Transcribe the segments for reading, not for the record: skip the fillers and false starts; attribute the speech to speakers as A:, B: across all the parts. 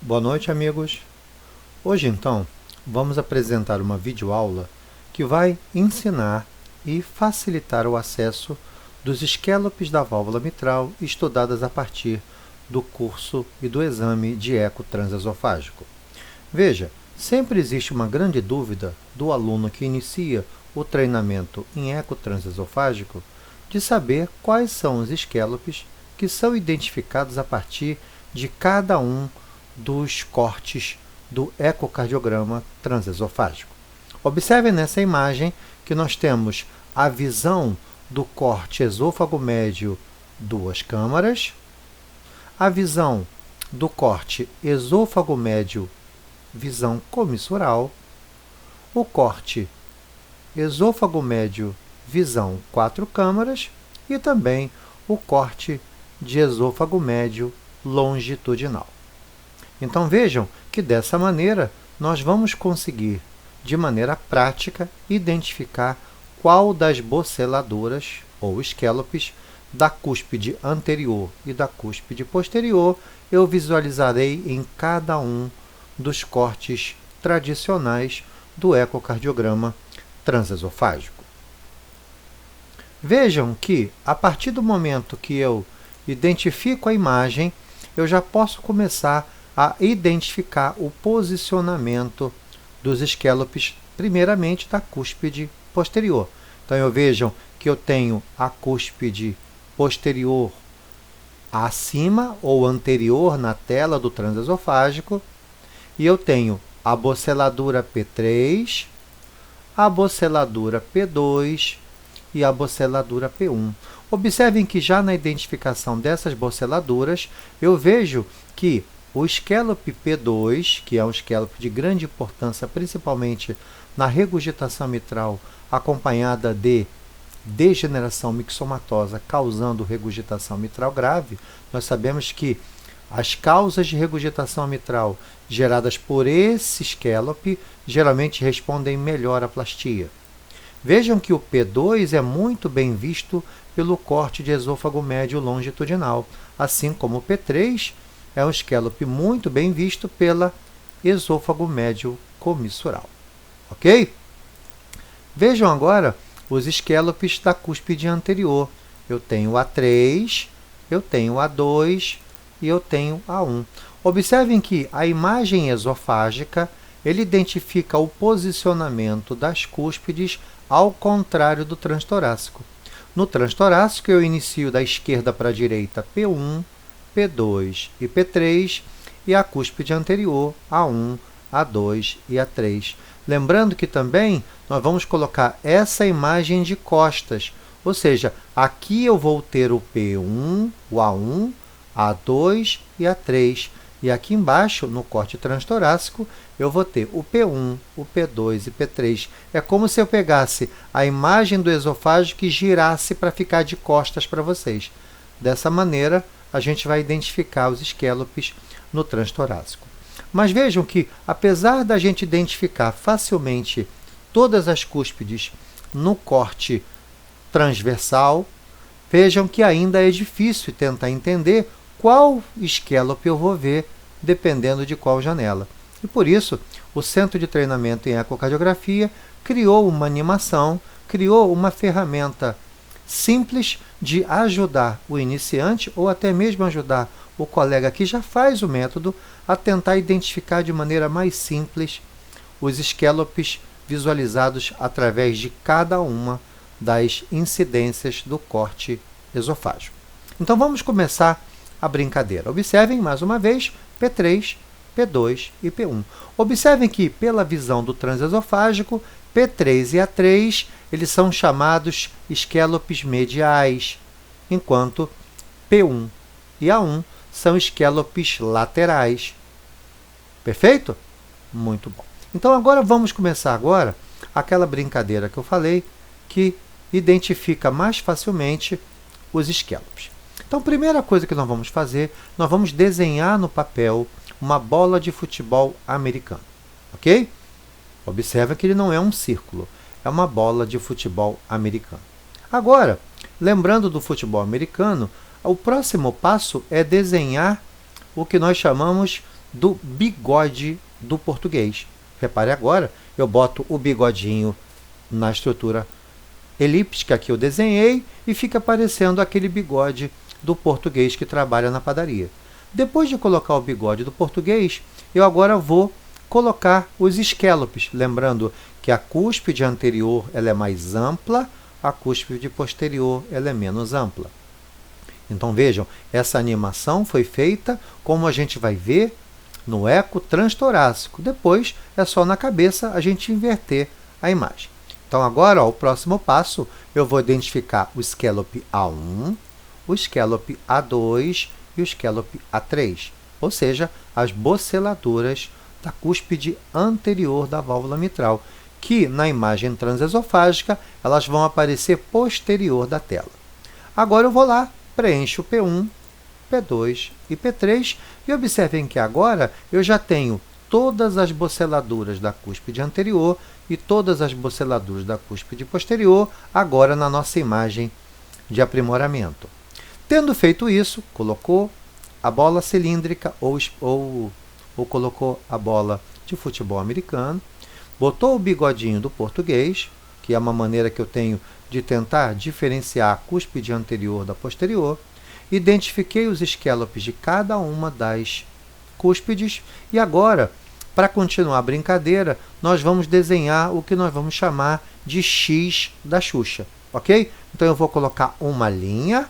A: Boa noite, amigos. Hoje, então, vamos apresentar uma videoaula que vai ensinar e facilitar o acesso dos esquelopes da válvula mitral estudadas a partir do curso e do exame de eco transesofágico. Veja, sempre existe uma grande dúvida do aluno que inicia o treinamento em eco transesofágico de saber quais são os esquelopes que são identificados a partir de cada um dos cortes do ecocardiograma transesofágico. Observem nessa imagem que nós temos a visão do corte esôfago médio, duas câmaras, a visão do corte esôfago médio, visão comissural, o corte esôfago médio, visão quatro câmaras e também o corte de esôfago médio longitudinal. Então vejam que dessa maneira nós vamos conseguir, de maneira prática, identificar qual das boceladuras ou esquelopes da cúspide anterior e da cúspide posterior eu visualizarei em cada um dos cortes tradicionais do ecocardiograma transesofágico. Vejam que, a partir do momento que eu identifico a imagem, eu já posso começar a identificar o posicionamento dos esquelopes, primeiramente da cúspide posterior. Então, vejam que eu tenho a cúspide posterior acima ou anterior na tela do transesofágico, e eu tenho a boceladura P3, a boceladura P2 e a boceladura P1. Observem que já na identificação dessas boceladuras, eu vejo que o esquelope P2, que é um esquelope de grande importância, principalmente na regurgitação mitral, acompanhada de degeneração mixomatosa, causando regurgitação mitral grave, nós sabemos que as causas de regurgitação mitral geradas por esse esquelope geralmente respondem melhor à plastia. Vejam que o P2 é muito bem visto pelo corte de esôfago médio longitudinal, assim como o P3 é um esquelope muito bem visto pela esôfago médio comissural. Ok? Vejam agora os esquelopes da cúspide anterior. Eu tenho A3, eu tenho A2 e eu tenho A1. Observem que a imagem esofágica ele identifica o posicionamento das cúspides ao contrário do transtorácico. No transtorácico, eu inicio da esquerda para a direita P1, P2 e P3, e a cúspide anterior, A1, A2 e A3. Lembrando que também nós vamos colocar essa imagem de costas, ou seja, aqui eu vou ter o P1, o A1, A2 e A3. E aqui embaixo, no corte transtorácico, eu vou ter o P1, o P2 e P3. É como se eu pegasse a imagem do esofágico e girasse para ficar de costas para vocês. Dessa maneira, a gente vai identificar os esquelopes no transtorácico. Mas vejam que, apesar da gente identificar facilmente todas as cúspides no corte transversal, vejam que ainda é difícil tentar entender qual esquelope eu vou ver, dependendo de qual janela. E por isso, o Centro de Treinamento em Ecocardiografia criou uma animação, criou uma ferramenta simples de ajudar o iniciante ou até mesmo ajudar o colega que já faz o método a tentar identificar de maneira mais simples os esquelopes visualizados através de cada uma das incidências do corte esofágico. Então vamos começar a brincadeira. Observem mais uma vez P3, P2 e P1. Observem que, pela visão do transesofágico, P3 e A3 eles são chamados esquelopes mediais, enquanto P1 e A1 são esquelopes laterais. Perfeito? Muito bom. Então agora vamos começar aquela brincadeira que eu falei que identifica mais facilmente os esquelopes. Então, a primeira coisa que nós vamos fazer, nós vamos desenhar no papel uma bola de futebol americano, ok? Observa que ele não é um círculo, é uma bola de futebol americano. Agora, lembrando do futebol americano, o próximo passo é desenhar o que nós chamamos do bigode do português. Repare agora, eu boto o bigodinho na estrutura elíptica que eu desenhei e fica aparecendo aquele bigode do português que trabalha na padaria. Depois de colocar o bigode do português, eu agora vou colocar os escalopes, lembrando que a cúspide anterior ela é mais ampla, a cúspide posterior ela é menos ampla. Então vejam, essa animação foi feita, como a gente vai ver, no eco transtorácico. Depois é só na cabeça a gente inverter a imagem. Então agora, ó, o próximo passo, eu vou identificar o scallop A1, o scallop A2 e o scallop A3, ou seja, as boceladuras da cúspide anterior da válvula mitral, que na imagem transesofágica elas vão aparecer posterior da tela. Agora eu vou lá, preencho P1, P2 e P3 e observem que agora eu já tenho todas as boceladuras da cúspide anterior e todas as boceladuras da cúspide posterior agora na nossa imagem de aprimoramento. Tendo feito isso, colocou a bola cilíndrica ou colocou a bola de futebol americano, botou o bigodinho do português, que é uma maneira que eu tenho de tentar diferenciar a cúspide anterior da posterior, identifiquei os escalopes de cada uma das cúspides e agora, para continuar a brincadeira, nós vamos desenhar o que nós vamos chamar de X da Xuxa, ok? Então eu vou colocar uma linha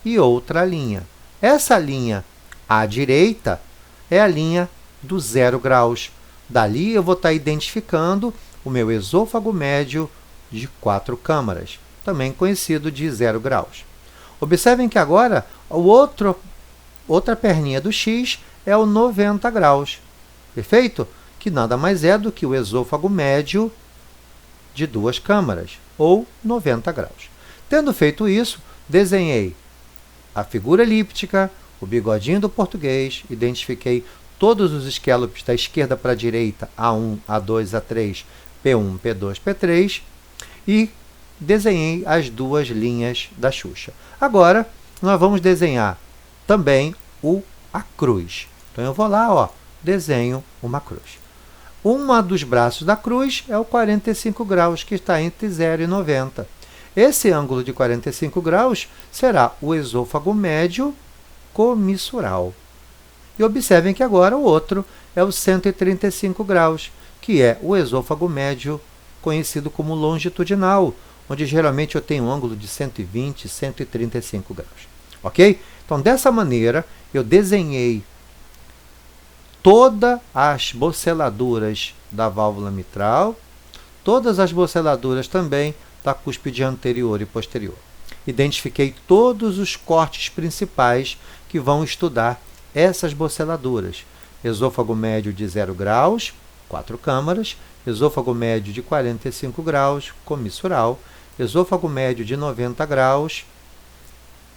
A: e outra linha. Essa linha à direita é a linha do 0 graus. Dali eu vou estar identificando o meu esôfago médio de 4 câmaras, também conhecido de 0 graus. Observem que agora outra perninha do X é o 90 graus, perfeito? Que nada mais é do que o esôfago médio de 2 câmaras, ou 90 graus. Tendo feito isso, desenhei a figura elíptica, o bigodinho do português, identifiquei todos os escalopes da esquerda para a direita, A1, A2, A3, P1, P2, P3, e desenhei as duas linhas da Xuxa. Agora, nós vamos desenhar também a cruz. Então, eu vou lá, ó, desenho uma cruz. Um dos braços da cruz é o 45 graus, que está entre 0 e 90. Esse ângulo de 45 graus será o esôfago médio comissural. E observem que agora o outro é o 135 graus, que é o esôfago médio conhecido como longitudinal, onde geralmente eu tenho um ângulo de 120, 135 graus. Ok? Então, dessa maneira, eu desenhei todas as boceladuras da válvula mitral, todas as boceladuras também da cúspide anterior e posterior. Identifiquei todos os cortes principais que vão estudar essas boceladuras. Esôfago médio de 0 graus, 4 câmaras, esôfago médio de 45 graus, comissural, esôfago médio de 90 graus,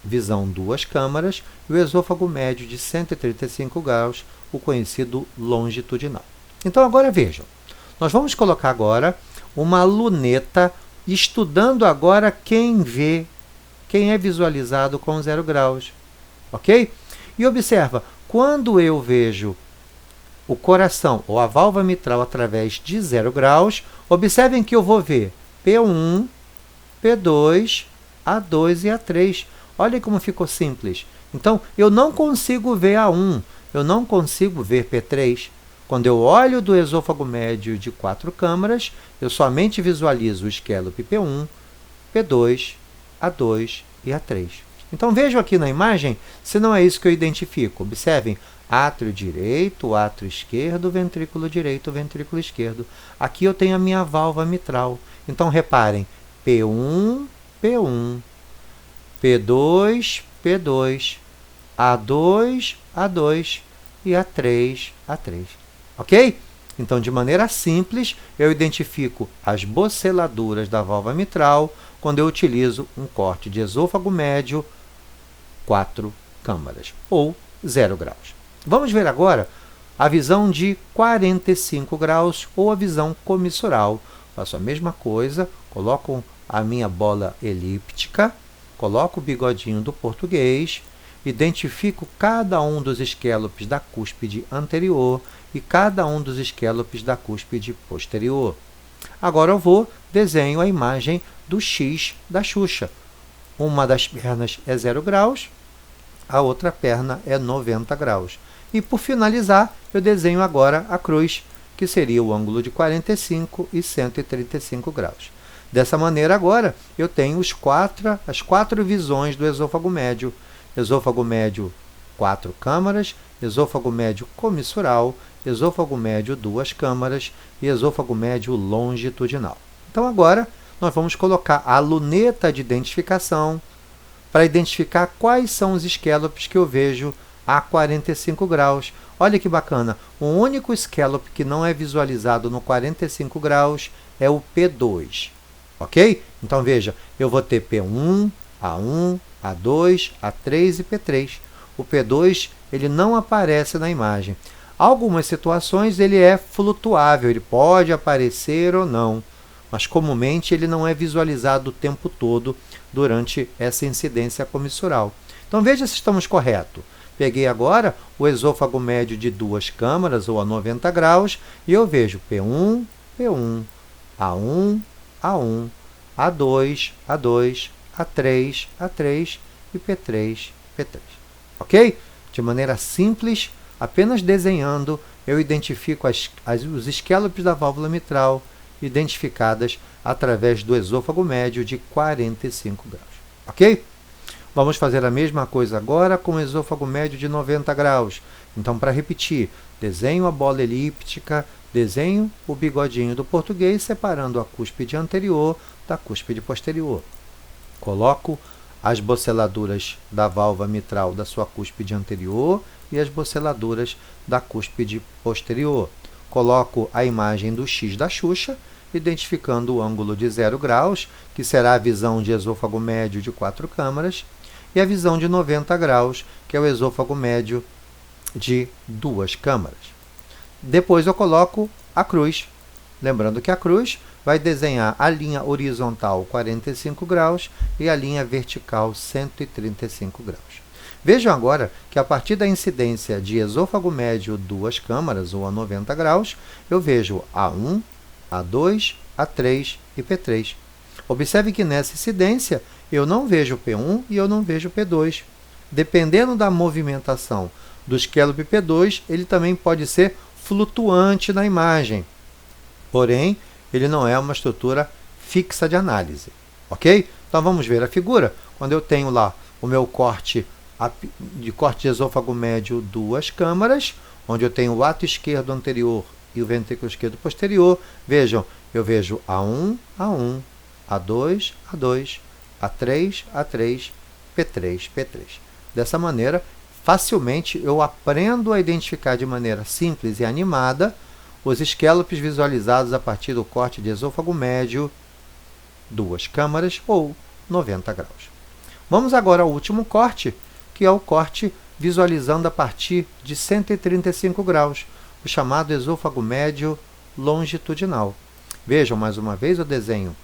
A: visão 2 câmaras, e o esôfago médio de 135 graus, o conhecido longitudinal. Então, agora vejam, nós vamos colocar agora uma luneta, estudando agora quem é visualizado com 0 graus, ok? E observa, quando eu vejo o coração ou a válvula mitral através de 0 graus, observem que eu vou ver P1, P2, A2 e A3. Olhem como ficou simples. Então, eu não consigo ver A1, eu não consigo ver P3. Quando eu olho do esôfago médio de 4 câmaras, eu somente visualizo o escalope P1, P2, A2 e A3. Então, vejam aqui na imagem se não é isso que eu identifico. Observem, átrio direito, átrio esquerdo, ventrículo direito, ventrículo esquerdo. Aqui eu tenho a minha válvula mitral. Então, reparem, P1, P1, P2, P2, A2, A2 e A3, A3. Ok? Então, de maneira simples, eu identifico as boceladuras da válvula mitral quando eu utilizo um corte de esôfago médio 4 câmaras, ou 0 graus. Vamos ver agora a visão de 45 graus, ou a visão comissural. Faço a mesma coisa, coloco a minha bola elíptica, coloco o bigodinho do português, identifico cada um dos escalopes da cúspide anterior e cada um dos escalopes da cúspide posterior. Agora eu desenho a imagem do X da Xuxa. Uma das pernas é 0 graus, a outra perna é 90 graus. E por finalizar, eu desenho agora a cruz, que seria o ângulo de 45 e 135 graus. Dessa maneira, agora, eu tenho as quatro visões do esôfago médio. Esôfago médio, 4 câmaras, esôfago médio comissural, esôfago médio, 2 câmaras e esôfago médio longitudinal. Então, agora, nós vamos colocar a luneta de identificação para identificar quais são os escalopes que eu vejo a 45 graus. Olha que bacana, o único scallop que não é visualizado no 45 graus é o P2, ok? Então veja, eu vou ter P1, A1, A2, A3 e P3. O P2 ele não aparece na imagem. Algumas situações ele é flutuável, ele pode aparecer ou não, mas comumente ele não é visualizado o tempo todo durante essa incidência comissural. Então veja se estamos corretos. Peguei agora o esôfago médio de 2 câmaras, ou a 90 graus, e eu vejo P1, P1, A1, A1, A2, A2, A3, A3 e P3, P3. Ok? De maneira simples, apenas desenhando, eu identifico os escalopes da válvula mitral identificadas através do esôfago médio de 45 graus. Ok? Vamos fazer a mesma coisa agora com o esôfago médio de 90 graus. Então, para repetir, desenho a bola elíptica, desenho o bigodinho do português, separando a cúspide anterior da cúspide posterior. Coloco as boceladuras da válvula mitral da sua cúspide anterior e as boceladuras da cúspide posterior. Coloco a imagem do X da Xuxa, identificando o ângulo de 0 graus, que será a visão de esôfago médio de 4 câmaras, e a visão de 90 graus, que é o esôfago médio de 2 câmaras. Depois eu coloco a cruz. Lembrando que a cruz vai desenhar a linha horizontal 45 graus e a linha vertical 135 graus. Vejam agora que a partir da incidência de esôfago médio 2 câmaras, ou a 90 graus, eu vejo A1, A2, A3 e P3. Observe que nessa incidência eu não vejo P1 e eu não vejo P2. Dependendo da movimentação do scallop P2, ele também pode ser flutuante na imagem. Porém, ele não é uma estrutura fixa de análise. Ok? Então vamos ver a figura. Quando eu tenho lá o meu corte de esôfago médio 2 câmaras, onde eu tenho o ato esquerdo anterior e o ventrículo esquerdo posterior, vejam, eu vejo A1, A1, A2, A2, A3, A3, P3, P3. Dessa maneira, facilmente eu aprendo a identificar de maneira simples e animada os scallopes visualizados a partir do corte de esôfago médio 2 câmaras ou 90 graus. Vamos agora ao último corte, que é o corte visualizando a partir de 135 graus, o chamado esôfago médio longitudinal. Vejam, mais uma vez eu desenho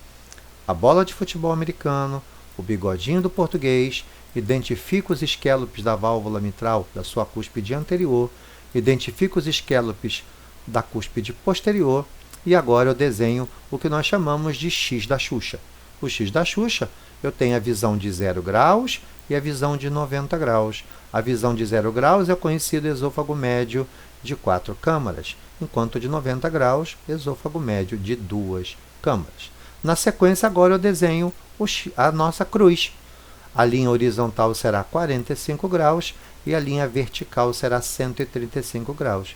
A: a bola de futebol americano, o bigodinho do português, identifico os scallopes da válvula mitral da sua cúspide anterior, identifico os scallopes da cúspide posterior e agora eu desenho o que nós chamamos de X da Xuxa. O X da Xuxa, eu tenho a visão de 0 graus e a visão de 90 graus. A visão de 0 graus é o conhecido esôfago médio de 4 câmaras, enquanto de 90 graus, esôfago médio de 2 câmaras. Na sequência, agora eu desenho a nossa cruz. A linha horizontal será 45 graus e a linha vertical será 135 graus.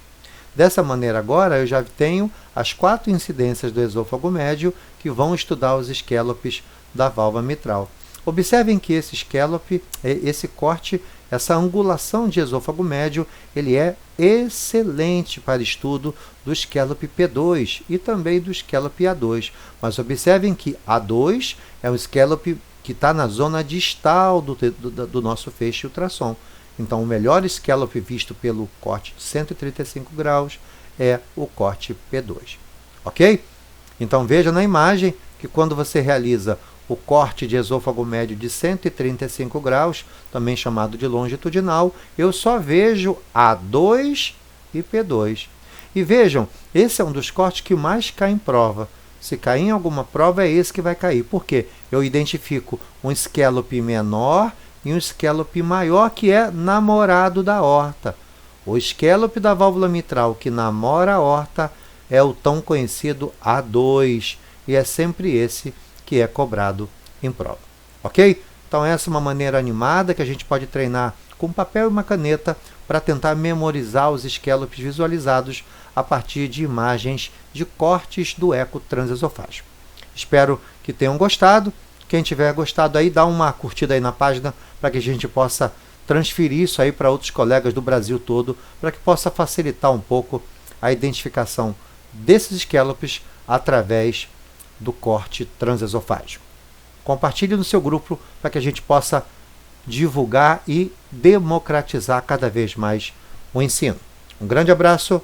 A: Dessa maneira, agora, eu já tenho as 4 incidências do esôfago médio que vão estudar os scallopes da válvula mitral. Observem que esse scallop, esse corte, essa angulação de esôfago médio, ele é excelente para estudo do scallop P2 e também do scallop A2. Mas observem que A2 é um scallop que está na zona distal do nosso feixe ultrassom. Então, o melhor scallop visto pelo corte de 135 graus é o corte P2. Ok? Então, veja na imagem que quando você realiza o corte de esôfago médio de 135 graus, também chamado de longitudinal, eu só vejo A2 e P2. E vejam, esse é um dos cortes que mais cai em prova. Se cair em alguma prova, é esse que vai cair. Por quê? Eu identifico um scallop menor e um scallop maior, que é namorado da aorta. O scallop da válvula mitral que namora a aorta é o tão conhecido A2, e é sempre esse que é cobrado em prova. Ok? Então essa é uma maneira animada que a gente pode treinar com papel e uma caneta para tentar memorizar os scallops visualizados a partir de imagens de cortes do eco transesofágico. Espero que tenham gostado. Quem tiver gostado aí, dá uma curtida aí na página para que a gente possa transferir isso aí para outros colegas do Brasil todo, para que possa facilitar um pouco a identificação desses scallops através do corte transesofágico. Compartilhe no seu grupo para que a gente possa divulgar e democratizar cada vez mais o ensino. Um grande abraço.